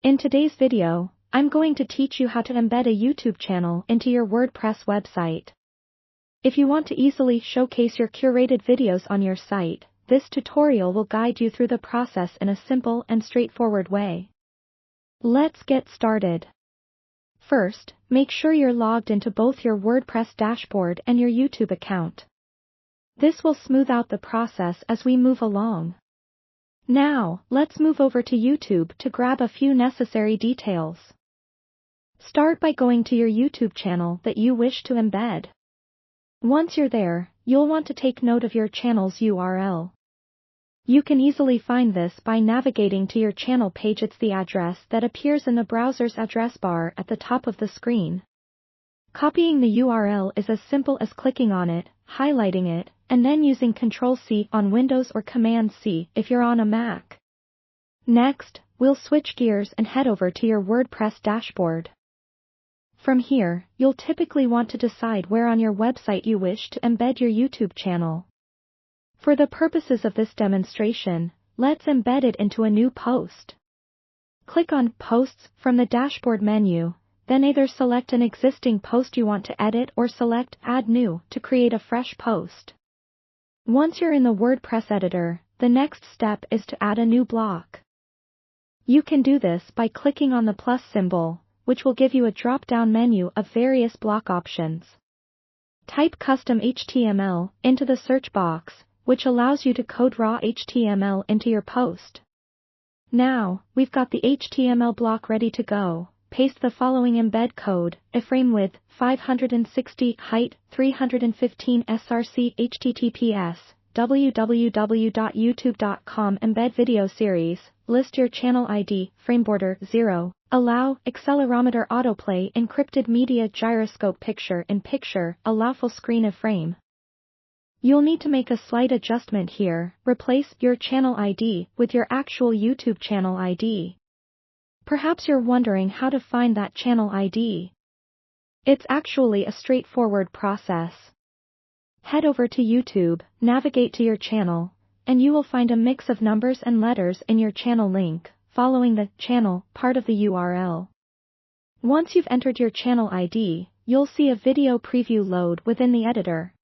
In today's video, I'm going to teach you how to embed a YouTube channel into your WordPress website. If you want to easily showcase your curated videos on your site, this tutorial will guide you through the process in a simple and straightforward way. Let's get started. First, make sure you're logged into both your WordPress dashboard and your YouTube account. This will smooth out the process as we move along. Now, let's move over to YouTube to grab a few necessary details. Start by going to your YouTube channel that you wish to embed. Once you're there, you'll want to take note of your channel's URL. You can easily find this by navigating to your channel page. It's the address that appears in the browser's address bar at the top of the screen. Copying the URL is as simple as clicking on it, highlighting it, and then using Ctrl+C on Windows or Command+C if you're on a Mac. Next, we'll switch gears and head over to your WordPress dashboard. From here, you'll typically want to decide where on your website you wish to embed your YouTube channel. For the purposes of this demonstration, let's embed it into a new post. Click on Posts from the dashboard menu, then either select an existing post you want to edit or select Add New to create a fresh post. Once you're in the WordPress editor, the next step is to add a new block. You can do this by clicking on the plus symbol, which will give you a drop-down menu of various block options. Type Custom HTML into the search box, which allows you to code raw HTML into your post. Now, we've got the HTML block ready to go. Paste the following embed code: iframe width 560, height 315 src, https www.youtube.com. Embed video series, list your channel ID, frame border 0, allow, accelerometer autoplay, encrypted media, gyroscope, picture in picture, allow full screen of frame. You'll need to make a slight adjustment here. Replace your channel ID with your actual YouTube channel ID. Perhaps you're wondering how to find that channel ID. It's actually a straightforward process. Head over to YouTube, navigate to your channel, and you will find a mix of numbers and letters in your channel link, following the channel part of the URL. Once you've entered your channel ID, you'll see a video preview load within the editor.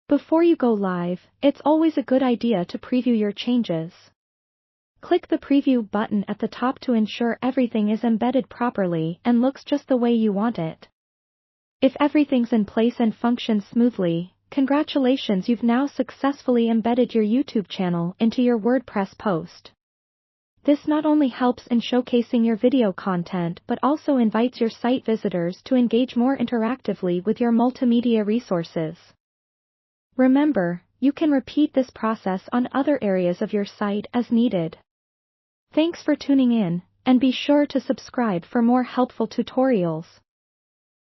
Before you go live, it's always a good idea to preview your changes. Click the preview button at the top to ensure everything is embedded properly and looks just the way you want it. If everything's in place and functions smoothly, congratulations, you've now successfully embedded your YouTube channel into your WordPress post. This not only helps in showcasing your video content but also invites your site visitors to engage more interactively with your multimedia resources. Remember, you can repeat this process on other areas of your site as needed. Thanks for tuning in, and be sure to subscribe for more helpful tutorials.